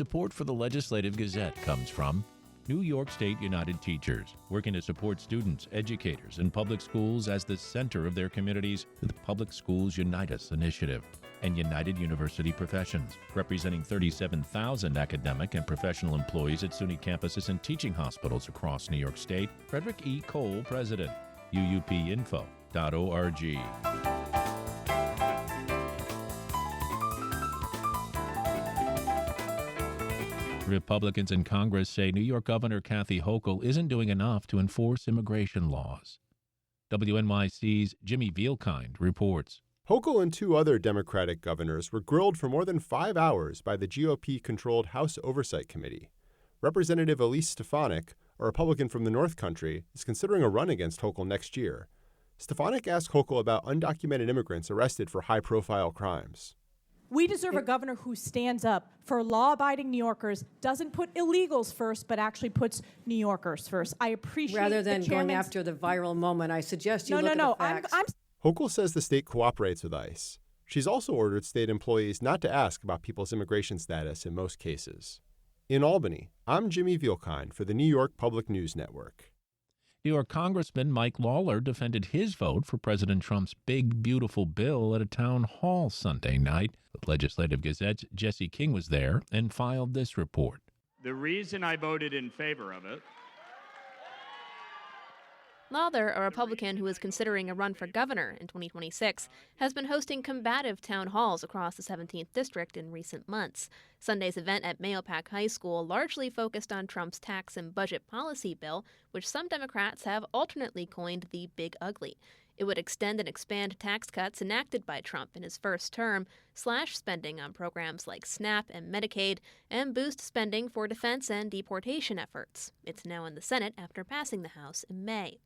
Support for the Legislative Gazette comes from New York State United Teachers, working to support students, educators, and public schools as the center of their communities with the Public Schools Unite Us initiative, and United University Professions, representing 37,000 academic and professional employees at SUNY campuses and teaching hospitals across New York State. Frederick E. Cole, President, uupinfo.org. Republicans in Congress say New York Governor Kathy Hochul isn't doing enough to enforce immigration laws. WNYC's Jimmy Vielkind reports. Hochul and two other Democratic governors were grilled for more than 5 hours by the GOP-controlled House Oversight Committee. Representative Elise Stefanik, a Republican from the North Country, is considering a run against Hochul next year. Stefanik asked Hochul about undocumented immigrants arrested for high-profile crimes. We deserve a governor who stands up for law-abiding New Yorkers, doesn't put illegals first, but actually puts New Yorkers first. I appreciate rather than going after the viral moment. I suggest you look at the facts. Hochul says the state cooperates with ICE. She's also ordered state employees not to ask about people's immigration status in most cases. In Albany, I'm Jimmy Vielkind for the New York Public News Network. New York Congressman Mike Lawler defended his vote for President Trump's big, beautiful bill at a town hall Sunday night. The Legislative Gazette's Jesse King was there and filed this report. The reason I voted in favor of it. Lawler, a Republican who is considering a run for governor in 2026, has been hosting combative town halls across the 17th District in recent months. Sunday's event at Mahopac High School largely focused on Trump's tax and budget policy bill, which some Democrats have alternately coined the Big Ugly. It would extend and expand tax cuts enacted by Trump in his first term, slash spending on programs like SNAP and Medicaid, and boost spending for defense and deportation efforts. It's now in the Senate after passing the House in May.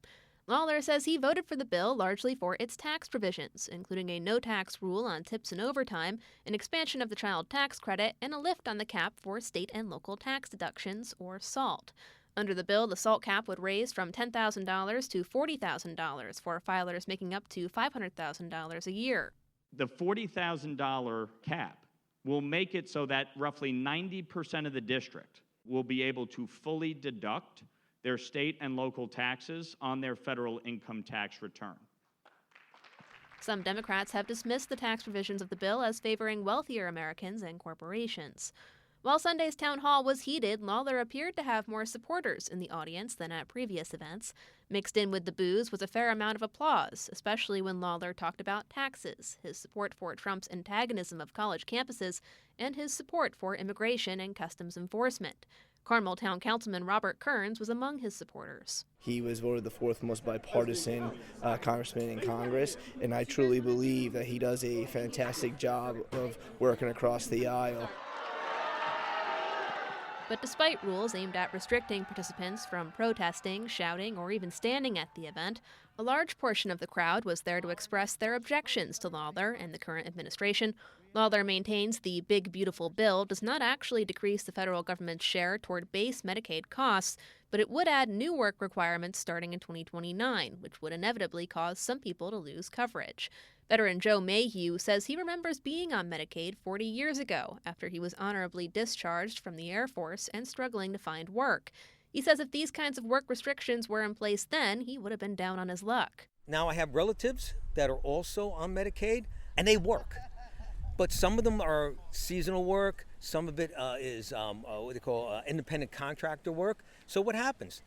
Lawler says he voted for the bill largely for its tax provisions, including a no-tax rule on tips and overtime, an expansion of the child tax credit, and a lift on the cap for state and local tax deductions, or SALT. Under the bill, the SALT cap would raise from $10,000 to $40,000 for filers making up to $500,000 a year. The $40,000 cap will make it so that roughly 90% of the district will be able to fully deduct their state and local taxes on their federal income tax return. Some Democrats have dismissed the tax provisions of the bill as favoring wealthier Americans and corporations. While Sunday's town hall was heated, Lawler appeared to have more supporters in the audience than at previous events. Mixed in with the boos was a fair amount of applause, especially when Lawler talked about taxes, his support for Trump's antagonism of college campuses, and his support for immigration and customs enforcement. Carmel Town Councilman Robert Kearns was among his supporters. He was voted the fourth most bipartisan congressman in Congress, and I truly believe that he does a fantastic job of working across the aisle. But despite rules aimed at restricting participants from protesting, shouting, or even standing at the event, a large portion of the crowd was there to express their objections to Lawler and the current administration. Lawler maintains the Big Beautiful Bill does not actually decrease the federal government's share toward base Medicaid costs, but it would add new work requirements starting in 2029, which would inevitably cause some people to lose coverage. Veteran Joe Mayhew says he remembers being on Medicaid 40 years ago after he was honorably discharged from the Air Force and struggling to find work. He says if these kinds of work restrictions were in place then, he would have been down on his luck. Now I have relatives that are also on Medicaid, and they work. But some of them are seasonal work. Some of it is what they call independent contractor work. So what happens?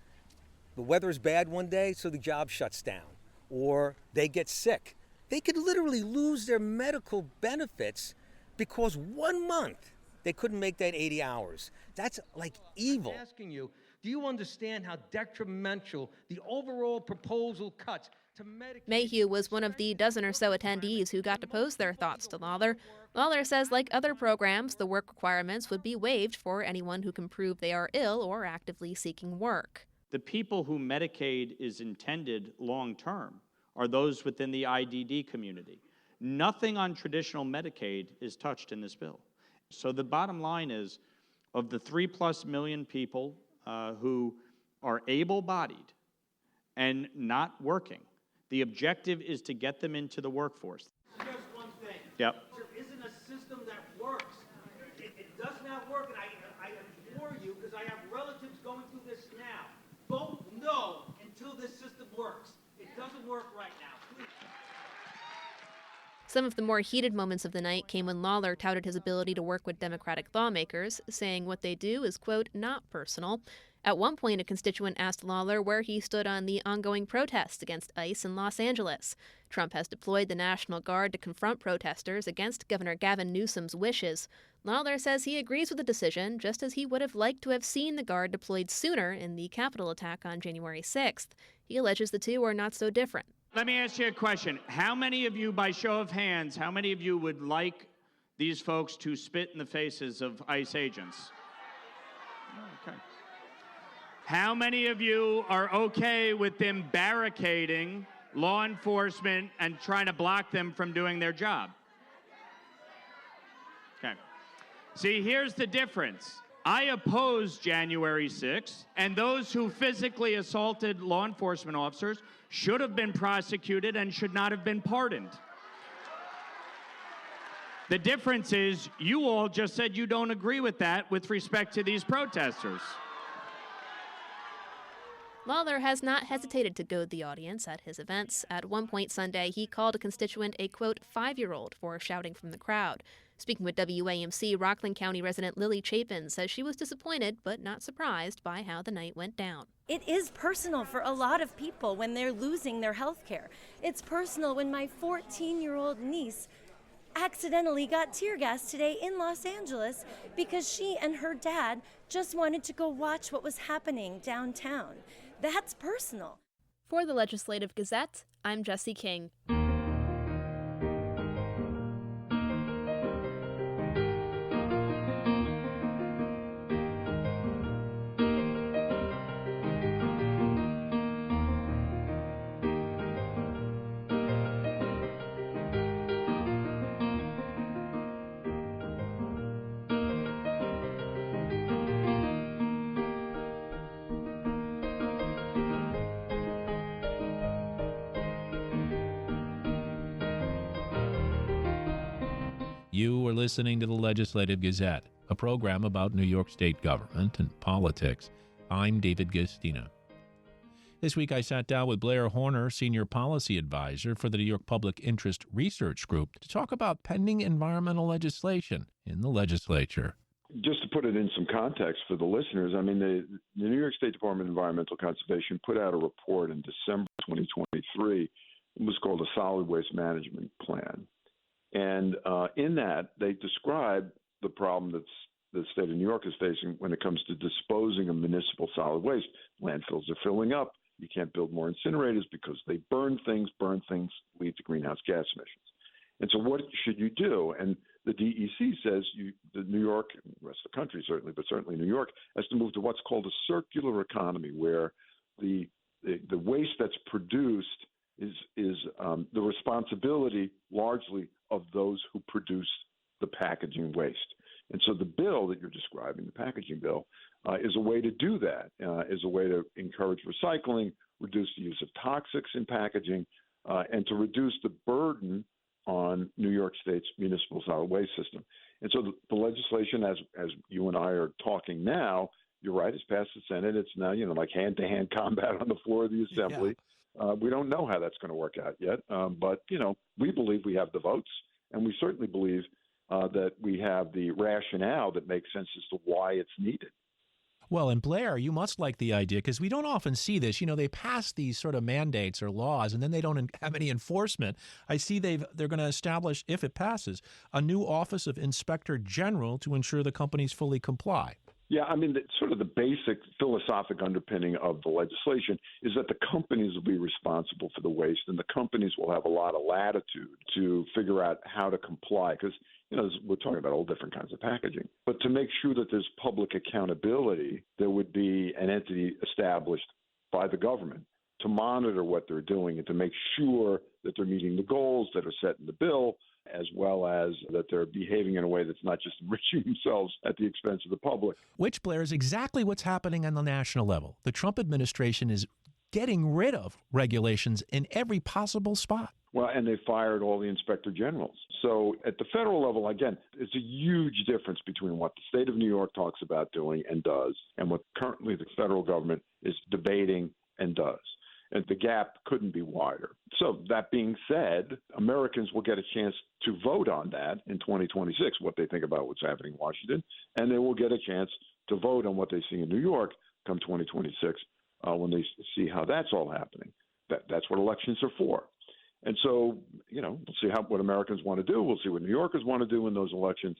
The weather is bad one day, so the job shuts down. Or they get sick. They could literally lose their medical benefits because 1 month they couldn't make that 80 hours. That's like evil. I'm asking you, do you understand how detrimental the overall proposal cuts to Medicaid? Mayhew was one of the dozen or so attendees who got to pose their thoughts to Lawler. Lawler says, like other programs, the work requirements would be waived for anyone who can prove they are ill or actively seeking work. The people who Medicaid is intended long-term are those within the IDD community. Nothing on traditional Medicaid is touched in this bill. So the bottom line is, of the 3+ million people who are able-bodied and not working, the objective is to get them into the workforce. Just one thing. Yep. There isn't a system that works. It does not work, and for you because I have relatives going through this now. Vote no until this system works. It doesn't work right now. Please. Some of the more heated moments of the night came when Lawler touted his ability to work with Democratic lawmakers, saying what they do is, quote, not personal. At one point, a constituent asked Lawler where he stood on the ongoing protests against ICE in Los Angeles. Trump has deployed the National Guard to confront protesters against Governor Gavin Newsom's wishes. Lawler says he agrees with the decision, just as he would have liked to have seen the Guard deployed sooner in the Capitol attack on January 6th. He alleges the two are not so different. Let me ask you a question. How many of you, by show of hands, how many of you would like these folks to spit in the faces of ICE agents? Okay. How many of you are okay with them barricading law enforcement and trying to block them from doing their job? Okay. See, here's the difference. I oppose January 6th, and those who physically assaulted law enforcement officers should have been prosecuted and should not have been pardoned. The difference is you all just said you don't agree with that with respect to these protesters. Lawler has not hesitated to goad the audience at his events. At one point Sunday, he called a constituent a, quote, 5-year-old for shouting from the crowd. Speaking with WAMC, Rockland County resident Lily Chapin says she was disappointed but not surprised by how the night went down. It is personal for a lot of people when they're losing their health care. It's personal when my 14-year-old niece accidentally got tear gas today in Los Angeles because she and her dad just wanted to go watch what was happening downtown. That's personal. For the Legislative Gazette, I'm Jesse King. You are listening to the Legislative Gazette, a program about New York State government and politics. I'm David Gastina. This week I sat down with Blair Horner, Senior Policy Advisor for the New York Public Interest Research Group, to talk about pending environmental legislation in the legislature. Just to put it in some context for the listeners, I mean, the New York State Department of Environmental Conservation put out a report in December 2023. It was called a Solid Waste Management Plan. And in that, they describe the problem that the state of New York is facing when it comes to disposing of municipal solid waste. Landfills are filling up. You can't build more incinerators because they burn things lead to greenhouse gas emissions. And so what should you do? And the DEC says the New York, and the rest of the country certainly, but certainly New York, has to move to what's called a circular economy, where the waste that's produced is the responsibility largely of those who produce the packaging waste. And so the bill that you're describing, the packaging bill, is a way to do that, is a way to encourage recycling, reduce the use of toxics in packaging, and to reduce the burden on New York State's municipal solid waste system. And so the legislation, as you and I are talking now, you're right, it's passed the Senate. It's now, like hand-to-hand combat on the floor of the Assembly. Yeah. We don't know how that's going to work out yet, but, we believe we have the votes, and we certainly believe that we have the rationale that makes sense as to why it's needed. Well, and Blair, you must like the idea, because we don't often see this. They pass these sort of mandates or laws, and then they don't have any enforcement. I see they're going to establish, if it passes, a new Office of Inspector General to ensure the companies fully comply. Yeah, I mean, sort of the basic philosophic underpinning of the legislation is that the companies will be responsible for the waste, and the companies will have a lot of latitude to figure out how to comply, because we're talking about all different kinds of packaging. But to make sure that there's public accountability, there would be an entity established by the government to monitor what they're doing and to make sure that they're meeting the goals that are set in the bill, as well as that they're behaving in a way that's not just enriching themselves at the expense of the public. Which, Blair, is exactly what's happening on the national level. The Trump administration is getting rid of regulations in every possible spot. Well, and they fired all the inspector generals. So at the federal level, again, it's a huge difference between what the state of New York talks about doing and does and what currently the federal government is debating and does. And the gap couldn't be wider. So that being said, Americans will get a chance to vote on that in 2026, what they think about what's happening in Washington, and they will get a chance to vote on what they see in New York come 2026 when they see how that's all happening. That's what elections are for. And so, we'll see what Americans want to do. We'll see what New Yorkers want to do in those elections.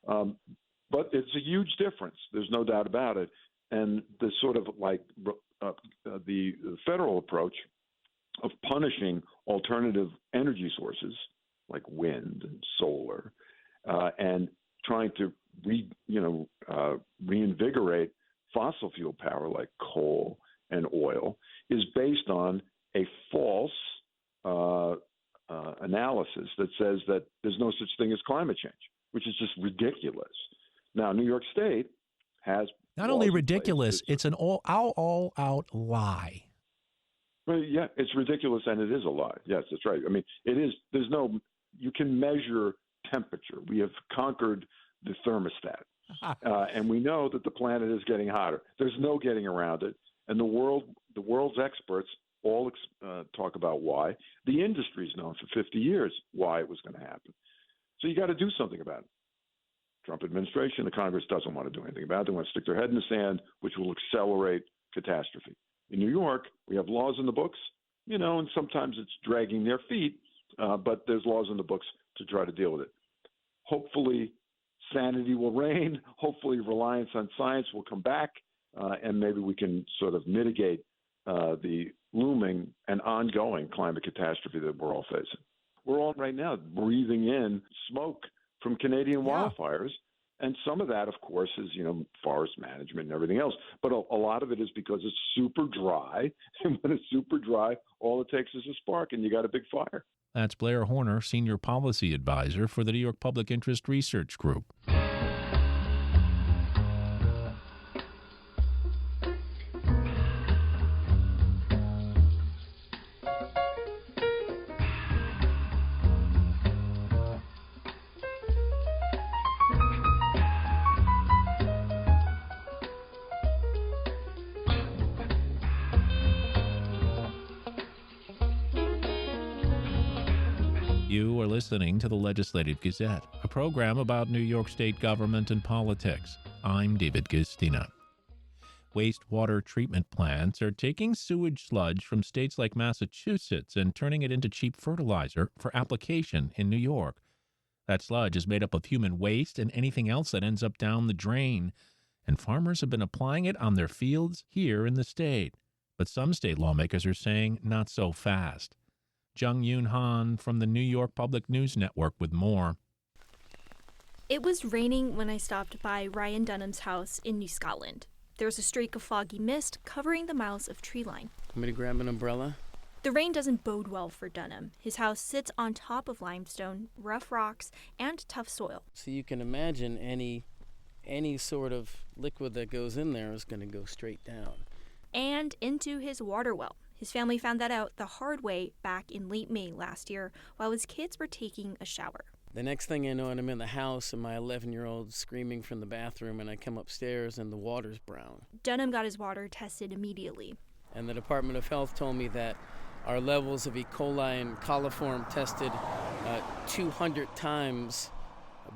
But it's a huge difference. There's no doubt about it. And the sort of like the federal approach of punishing alternative energy sources like wind and solar and trying to reinvigorate fossil fuel power like coal and oil is based on a false analysis that says that there's no such thing as climate change, which is just ridiculous. Now, New York State has not only ridiculous, it's an all-out lie. Well, yeah, it's ridiculous, and it is a lie. Yes, that's right. I mean, it is. You can measure temperature. We have conquered the thermostat, and we know that the planet is getting hotter. There's no getting around it, and the world's experts all talk about why. The industry's known for 50 years why it was going to happen. So you got to do something about it. Trump administration, the Congress doesn't want to do anything about it. They want to stick their head in the sand, which will accelerate catastrophe. In New York, we have laws in the books, and sometimes it's dragging their feet, but there's laws in the books to try to deal with it. Hopefully, sanity will reign. Hopefully, reliance on science will come back, and maybe we can sort of mitigate the looming and ongoing climate catastrophe that we're all facing. We're all right now breathing in smoke from Canadian wildfires. And some of that, of course, is, forest management and everything else. But a lot of it is because it's super dry. And when it's super dry, all it takes is a spark and you got a big fire. That's Blair Horner, Senior Policy Advisor for the New York Public Interest Research Group. You are listening to the Legislative Gazette, a program about New York State government and politics. I'm David Gistina. Wastewater treatment plants are taking sewage sludge from states like Massachusetts and turning it into cheap fertilizer for application in New York. That sludge is made up of human waste and anything else that ends up down the drain, and farmers have been applying it on their fields here in the state. But some state lawmakers are saying not so fast. Jung Yoon Han from the New York Public News Network with more. It was raining when I stopped by Ryan Dunham's house in New Scotland. There was a streak of foggy mist covering the miles of tree line. Want me to grab an umbrella? The rain doesn't bode well for Dunham. His house sits on top of limestone, rough rocks, and tough soil. So you can imagine any sort of liquid that goes in there is going to go straight down. And into his water well. His family found that out the hard way back in late May last year while his kids were taking a shower. The next thing I know, I'm in the house and my 11-year-old's screaming from the bathroom, and I come upstairs and the water's brown. Dunham got his water tested immediately. And the Department of Health told me that our levels of E. coli and coliform tested 200 times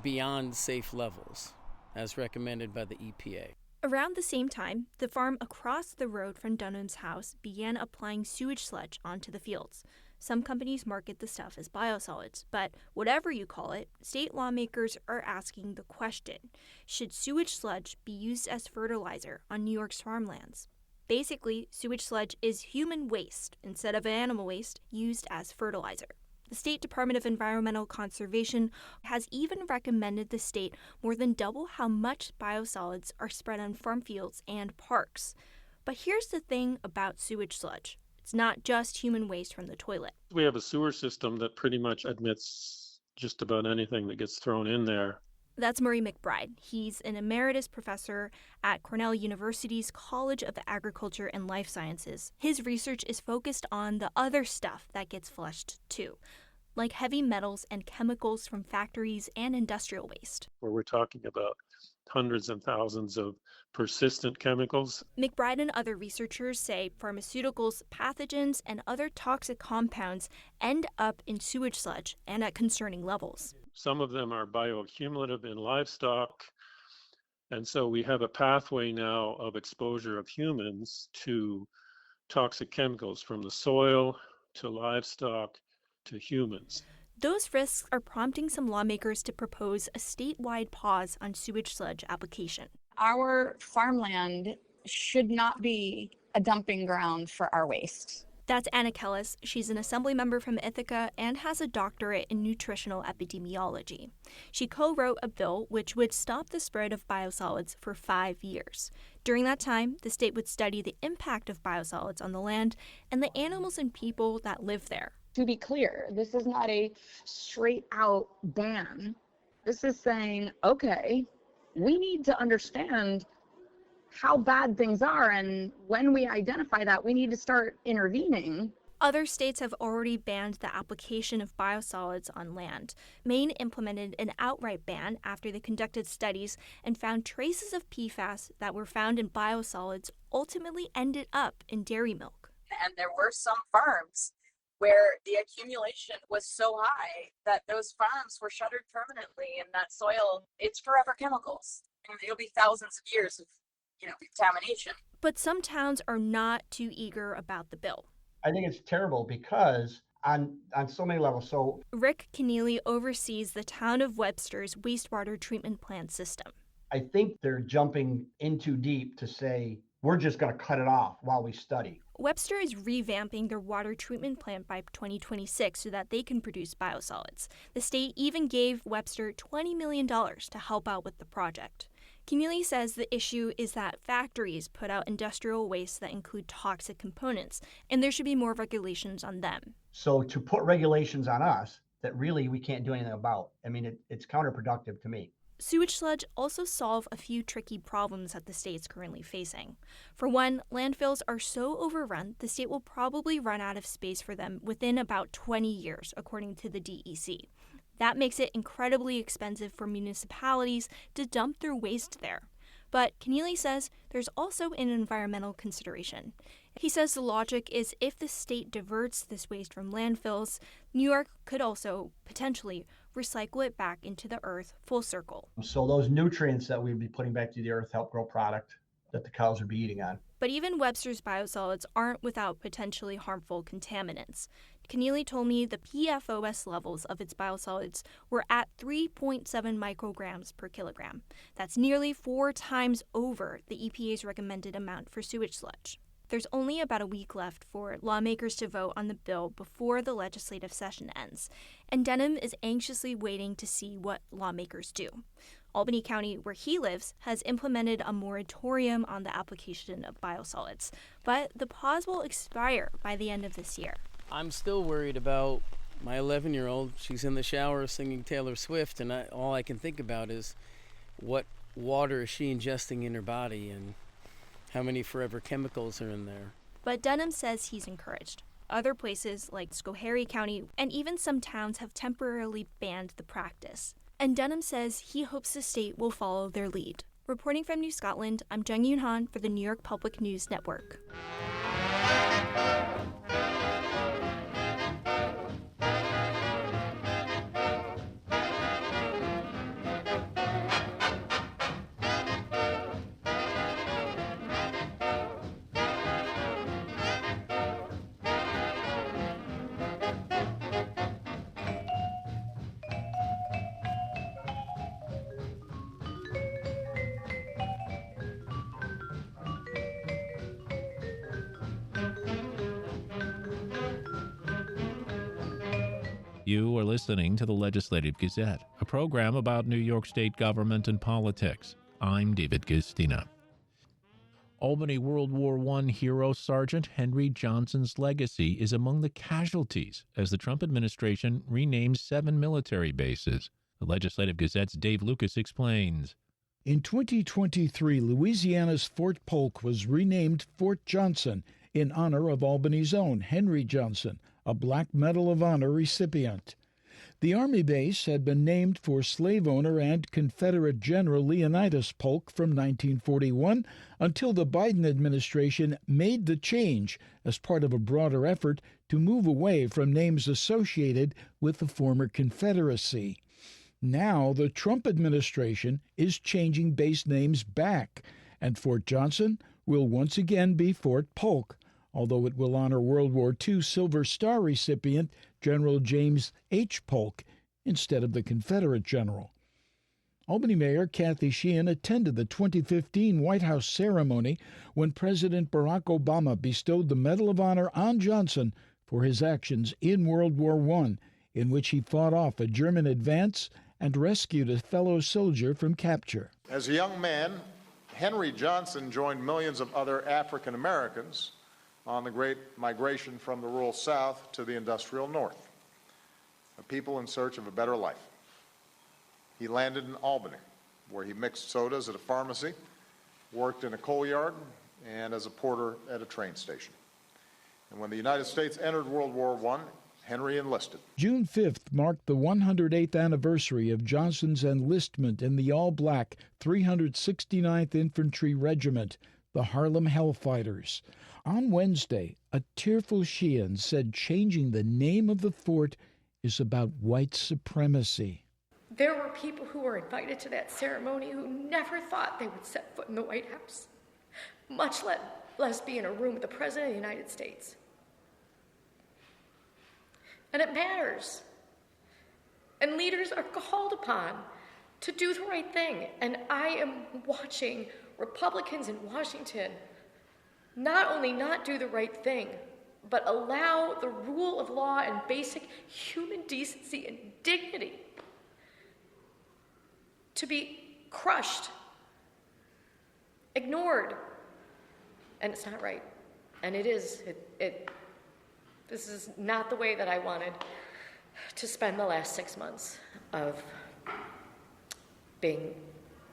beyond safe levels, as recommended by the EPA. Around the same time, the farm across the road from Dunham's house began applying sewage sludge onto the fields. Some companies market the stuff as biosolids, but whatever you call it, state lawmakers are asking the question, should sewage sludge be used as fertilizer on New York's farmlands? Basically, sewage sludge is human waste instead of animal waste used as fertilizer. The State Department of Environmental Conservation has even recommended the state more than double how much biosolids are spread on farm fields and parks. But here's the thing about sewage sludge. It's not just human waste from the toilet. We have a sewer system that pretty much admits just about anything that gets thrown in there. That's Murray McBride. He's an emeritus professor at Cornell University's College of Agriculture and Life Sciences. His research is focused on the other stuff that gets flushed too, like heavy metals and chemicals from factories and industrial waste. Where we're talking about hundreds and thousands of persistent chemicals. McBride and other researchers say pharmaceuticals, pathogens, and other toxic compounds end up in sewage sludge and at concerning levels. Some of them are bioaccumulative in livestock, and so we have a pathway now of exposure of humans to toxic chemicals from the soil to livestock to humans. Those risks are prompting some lawmakers to propose a statewide pause on sewage sludge application. Our farmland should not be a dumping ground for our waste. That's Anna Kellis. She's an assembly member from Ithaca and has a doctorate in nutritional epidemiology. She co-wrote a bill which would stop the spread of biosolids for 5 years. During that time, the state would study the impact of biosolids on the land and the animals and people that live there. To be clear, this is not a straight out ban. This is saying, okay, we need to understand how bad things are, and when we identify that, we need to start intervening. Other states have already banned the application of biosolids on land. Maine implemented an outright ban after they conducted studies and found traces of PFAS that were found in biosolids ultimately ended up in dairy milk. And there were some farms where the accumulation was so high that those farms were shuttered permanently, and that soil, it's forever chemicals. And it'll be thousands of years of contamination. But some towns are not too eager about the bill. I think it's terrible because on so many levels. So Rick Keneally oversees the town of Webster's wastewater treatment plant system. I think they're jumping in too deep to say, we're just going to cut it off while we study. Webster is revamping their water treatment plant by 2026 so that they can produce biosolids. The state even gave Webster $20 million to help out with the project. Keneally says the issue is that factories put out industrial waste that include toxic components, and there should be more regulations on them. So to put regulations on us that really we can't do anything about, I mean, it's counterproductive to me. Sewage sludge also solve a few tricky problems that the state's currently facing. For one, landfills are so overrun, the state will probably run out of space for them within about 20 years, according to the DEC. That makes it incredibly expensive for municipalities to dump their waste there. But Keneally says there's also an environmental consideration. He says the logic is if the state diverts this waste from landfills, New York could also potentially recycle it back into the earth full circle. So those nutrients that we'd be putting back to the earth help grow product that the cows would be eating on. But even Webster's biosolids aren't without potentially harmful contaminants. Keneally told me the PFOS levels of its biosolids were at 3.7 micrograms per kilogram. That's nearly 4 times over the EPA's recommended amount for sewage sludge. There's only about a week left for lawmakers to vote on the bill before the legislative session ends, and Denham is anxiously waiting to see what lawmakers do. Albany County, where he lives, has implemented a moratorium on the application of biosolids, but the pause will expire by the end of this year. I'm still worried about my 11-year-old. She's in the shower singing Taylor Swift, and all I can think about is what water is she ingesting in her body and how many forever chemicals are in there. But Denham says he's encouraged. Other places, like Schoharie County, and even some towns have temporarily banned the practice. And Denham says he hopes the state will follow their lead. Reporting from New Scotland, I'm Jung Yoon Han for the New York Public News Network. You are listening to the Legislative Gazette, a program about New York State government and politics. I'm David Gistina. Albany World War I hero Sergeant Henry Johnson's legacy is among the casualties as the Trump administration renames 7 military bases. The Legislative Gazette's Dave Lucas explains. In 2023, Louisiana's Fort Polk was renamed Fort Johnson in honor of Albany's own Henry Johnson, a Black Medal of Honor recipient. The Army base had been named for slave owner and Confederate General Leonidas Polk from 1941 until the Biden administration made the change as part of a broader effort to move away from names associated with the former Confederacy. Now the Trump administration is changing base names back, and Fort Johnson will once again be Fort Polk, although it will honor World War II Silver Star recipient General James H. Polk instead of the Confederate general. Albany Mayor Kathy Sheehan attended the 2015 White House ceremony when President Barack Obama bestowed the Medal of Honor on Johnson for his actions in World War I, in which he fought off a German advance and rescued a fellow soldier from capture. As a young man, Henry Johnson joined millions of other African Americans on the great migration from the rural South to the industrial North, a people in search of a better life. He landed in Albany, where he mixed sodas at a pharmacy, worked in a coal yard, and as a porter at a train station. And when the United States entered World War I, Henry enlisted. June 5th marked the 108th anniversary of Johnson's enlistment in the all-black 369th Infantry Regiment, the Harlem Hellfighters. On Wednesday, a tearful Sheehan said changing the name of the fort is about white supremacy. There were people who were invited to that ceremony who never thought they would set foot in the White House, much less be in a room with the President of the United States. And it matters. And leaders are called upon to do the right thing. And I am watching Republicans in Washington not only not do the right thing, but allow the rule of law and basic human decency and dignity to be crushed, ignored. And it's not right. And it is. This is not the way that I wanted to spend the last 6 months of being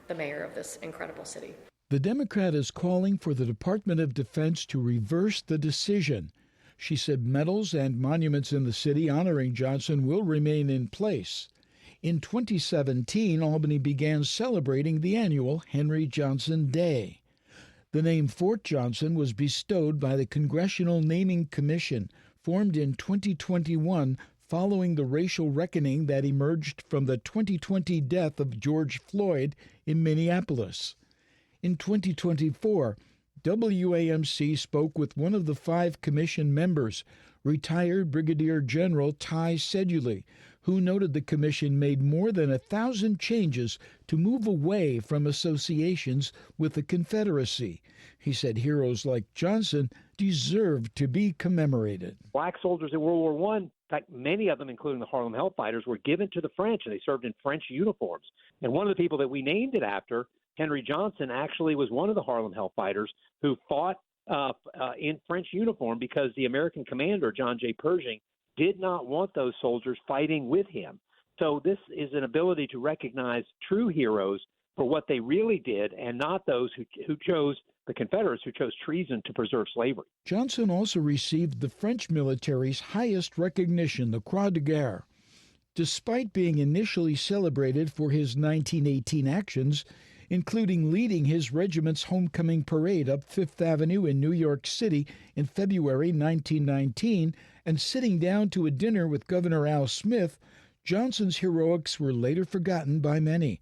the mayor of this incredible city. The Democrat is calling for the Department of Defense to reverse the decision. She said medals and monuments in the city honoring Johnson will remain in place. In 2017, Albany began celebrating the annual Henry Johnson Day. The name Fort Johnson was bestowed by the Congressional Naming Commission, formed in 2021 following the racial reckoning that emerged from the 2020 death of George Floyd in Minneapolis. In 2024, WAMC spoke with one of the 5 commission members, retired Brigadier General Ty Seduley, who noted the commission made more than 1,000 changes to move away from associations with the Confederacy. He said heroes like Johnson deserve to be commemorated. Black soldiers in World War I, in fact, many of them, including the Harlem Hellfighters, were given to the French, and they served in French uniforms. And one of the people that we named it after, Henry Johnson, actually was one of the Harlem Hellfighters who fought in French uniform because the American commander, John J. Pershing, did not want those soldiers fighting with him. So this is an ability to recognize true heroes for what they really did, and not those who chose, the Confederates, who chose treason to preserve slavery. Johnson also received the French military's highest recognition, the Croix de Guerre. Despite being initially celebrated for his 1918 actions, including leading his regiment's homecoming parade up Fifth Avenue in New York City in February 1919 and sitting down to a dinner with Governor Al Smith, Johnson's heroics were later forgotten by many.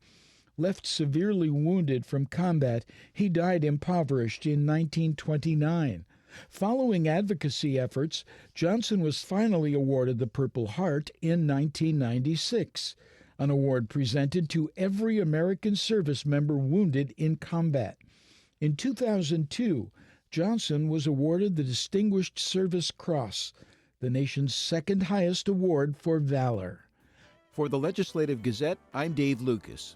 Left severely wounded from combat, he died impoverished in 1929. Following advocacy efforts, Johnson was finally awarded the Purple Heart in 1996, an award presented to every American service member wounded in combat. In 2002, Johnson was awarded the Distinguished Service Cross, the nation's second highest award for valor. For the Legislative Gazette, I'm Dave Lucas.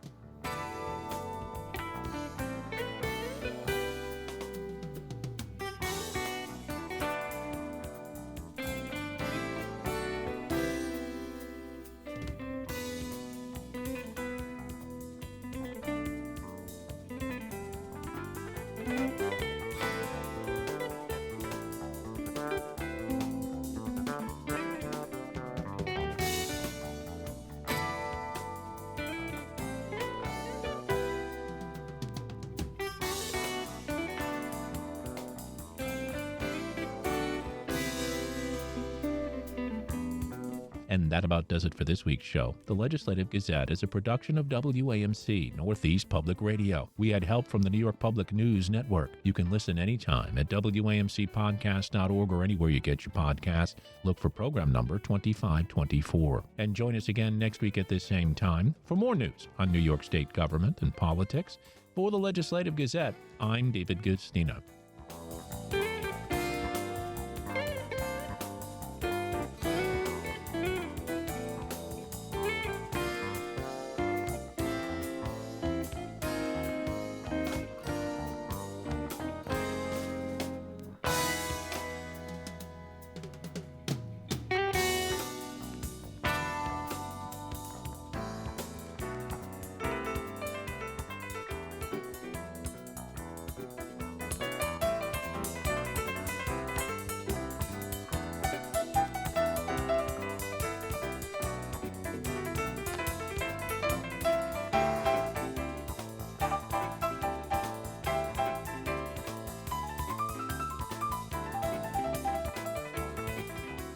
And that about does it for this week's show. The Legislative Gazette is a production of WAMC, Northeast Public Radio. We had help from the New York Public News Network. You can listen anytime at WAMCpodcast.org or anywhere you get your podcasts. Look for program number 2524. And join us again next week at this same time for more news on New York State government and politics. For the Legislative Gazette, I'm David Gustina.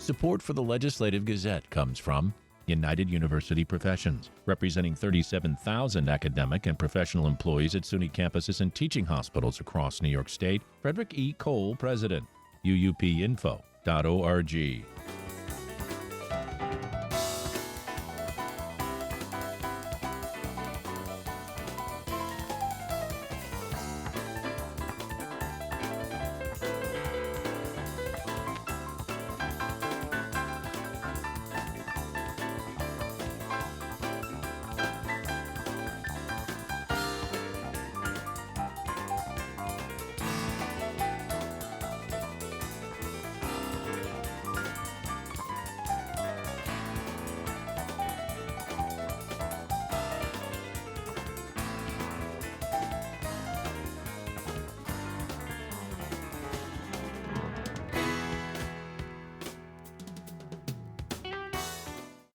Support for the Legislative Gazette comes from United University Professions, representing 37,000 academic and professional employees at SUNY campuses and teaching hospitals across New York State. Frederick E. Cole, President. UUPinfo.org.